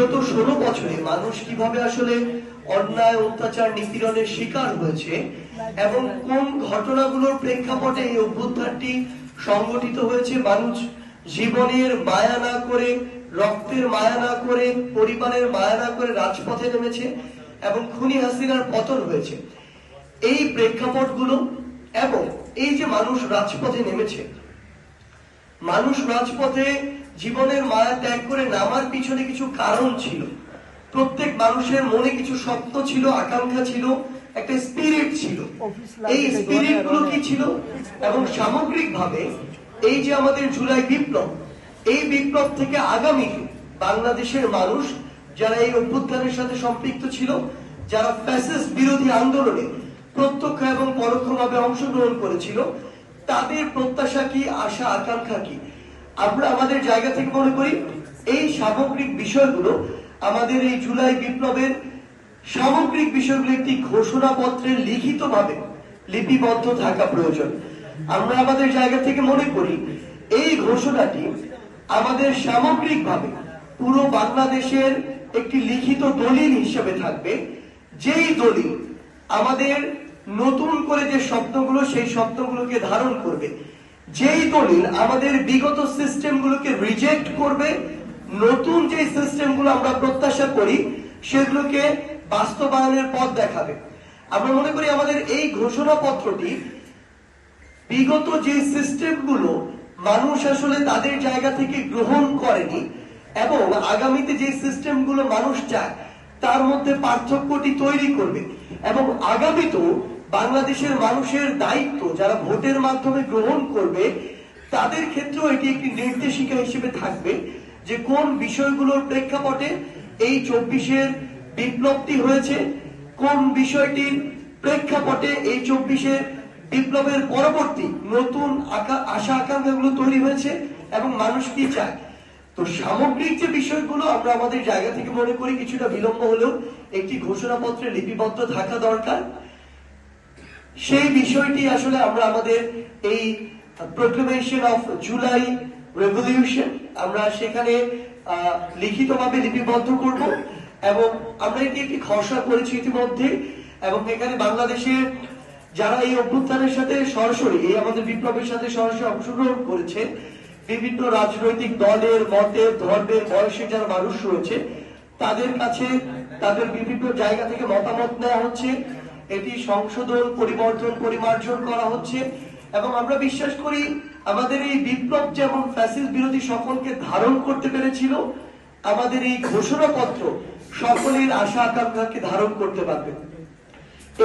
বিগত 16 বছরে মানুষ কিভাবে আসলে অন্যায় অত্যাচার নিপীড়নের শিকার হয়েছে এবং কোন ঘটনাগুলোর প্রেক্ষাপটে এই অভ্যুত্থানটি সংগঠিত হয়েছে, মানুষ জীবনের মায়া না করে, রক্তের মায়া না করে, পরিবারের মায়া না করে রাজপথে নেমেছে এবং খুনি হাসিনার পতন হয়েছে, এই প্রেক্ষাপটগুলো এবং এই যে মানুষ রাজপথে নেমেছে, মানুষ রাজপথে জীবনের মায়া ত্যাগ করে নামার পিছনে কিছু কারণ ছিল। প্রত্যেক মানুষের মনে কিছু স্বপ্ন ছিল, আকাঙ্ক্ষা ছিল, একটা স্পিরিট ছিল। এই স্পিরিট গুলো কি ছিল এবং সামগ্রিকভাবে এই যে আমাদের জুলাই বিপ্লব, এই বিপ্লব থেকে আগামী বাংলাদেশের মানুষ যারা এই অভ্যুত্থানের সাথে সম্পৃক্ত ছিল, যারা ফ্যাসিস্ট বিরোধী আন্দোলনে প্রত্যক্ষ এবং পরোক্ষভাবে অংশগ্রহণ করেছিল, তাদের প্রত্যাশা কি, আশা আকাঙ্ক্ষা কি, আমরা আমাদের জায়গা থেকে মনে করি এই সামগ্রিক বিষয়গুলো আমাদের এই জুলাই বিপ্লবের সামগ্রিক বিষয়গুলো একটি ঘোষণাপত্রে লিখিতভাবে লিপিবদ্ধ থাকা প্রয়োজন। আমরা আমাদের জায়গা থেকে মনে করি এই ঘোষণাটি আমাদের সামগ্রিকভাবে পুরো বাংলাদেশের একটি লিখিত দলিল হিসেবে থাকবে, যেই দলিল আমাদের নতুন করে যে স্বপ্নগুলো সেই স্বপ্নগুলোকে ধারণ করবে, যেই দলিল আমাদের বিগত সিস্টেমগুলোকে রিজেক্ট করবে, নতুন যে সিস্টেমগুলো আমরা প্রত্যাশা করি সেগুলোকে বাস্তবায়নের পথ দেখাবে। আমরা মনে করি আমাদের এই ঘোষণাপত্রটি বিগত যে সিস্টেমগুলো মানুষ আসলে তাদের জায়গা থেকে গ্রহণ করেনি এবং আগামীতে যে সিস্টেমগুলো মানুষ চায় তার মধ্যে পার্থক্যটি তৈরি করবে এবং আগামীতেও বাংলাদেশের মানুষের দায়িত্ব যারা ভোটের মাধ্যমে গ্রহণ করবে তাদের ক্ষেত্রেও এটি একটি নির্দেশিকা হিসেবে থাকবে যে কোন বিষয়গুলোর প্রেক্ষাপটে এই 24-এর বিপ্লবটি হয়েছে, কোন বিষয়টির প্রেক্ষাপটে এই 24-এর বিপ্লবের পরবর্তী নতুন আশা আকাঙ্ক্ষাগুলো তৈরি হয়েছে এবং মানুষ কি চায়। তো সামগ্রিক যে বিষয়গুলো আমরা আমাদের জায়গা থেকে মনে করি কিছুটা বিলম্ব হলেও একটি ঘোষণাপত্রে লিপিবদ্ধ থাকা দরকার। সেই বিষয়টি আসলে আমরা আমাদের এই প্রোক্লেমেশন অফ জুলাই রেভলিউশন আমরা সেখানে লিখিতভাবে লিপিবদ্ধ করব এবং আমরা এটি একটি খসড়া করেছি ইতিমধ্যে এবং এখানে বাংলাদেশের যারা এই অভ্যুত্থানের সাথে সরাসরি এই আমাদের বিপ্লবের সাথে সরাসরি অংশগ্রহণ করেছে, বিভিন্ন রাজনৈতিক দলের, মতের, ধর্মের, বয়সের যারা মানুষ রয়েছে তাদের কাছে তাদের বিভিন্ন জায়গা থেকে মতামত নেওয়া হচ্ছে, এটি সংশোধন, পরিবর্তন, পরিমার্জন করা হচ্ছে এবং আমরা বিশ্বাস করি আমাদের এই বিপ্লব যেমন ফ্যাসিস্ট বিরোধী সকলকে ধারণ করতে পেরেছিল, আমাদের এই ঘোষণাপত্র সকলের আশা আকাঙ্ক্ষাকে ধারণ করতে পারবে।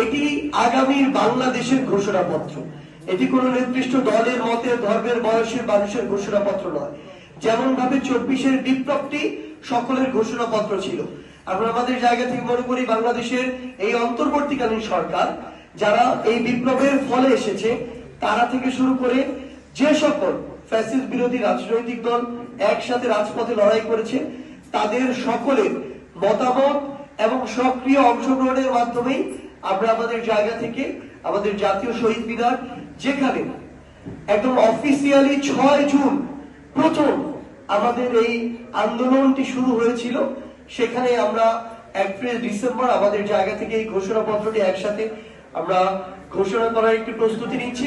এটি আগামীর বাংলাদেশের ঘোষণাপত্র, এটি কোন নির্দিষ্ট দলের, মতের, ধর্মের, বয়সের মানুষের ঘোষণাপত্র নয়। যেমন ভাবে 24-এর বিপ্লবটি সকলের ঘোষণাপত্র ছিল, আমরা আমাদের জায়গা থেকে মনে করি বাংলাদেশের এই অন্তর্বর্তীকালীন সরকার যারা এই বিপ্লবের ফলে এসেছে তারা থেকে শুরু করে যে সকল ফ্যাসিস্ট বিরোধী রাজনৈতিক দল একসাথে রাজপথে লড়াই করেছে তাদের সকলের মতামত এবং সক্রিয় অংশগ্রহণের মাধ্যমেই আমরা আমাদের জায়গা থেকে আমাদের জাতীয় শহীদ মিনার, যেখানে একদম অফিসিয়ালি 6 জুন প্রথম আমাদের এই আন্দোলনটি শুরু হয়েছিল, সেখানে আমরা 1 ডিসেম্বর আমাদের জায়গা থেকে এই ঘোষণাপত্রটি একসাথে আমরা ঘোষণা করার একটি প্রস্তুতি নিচ্ছি।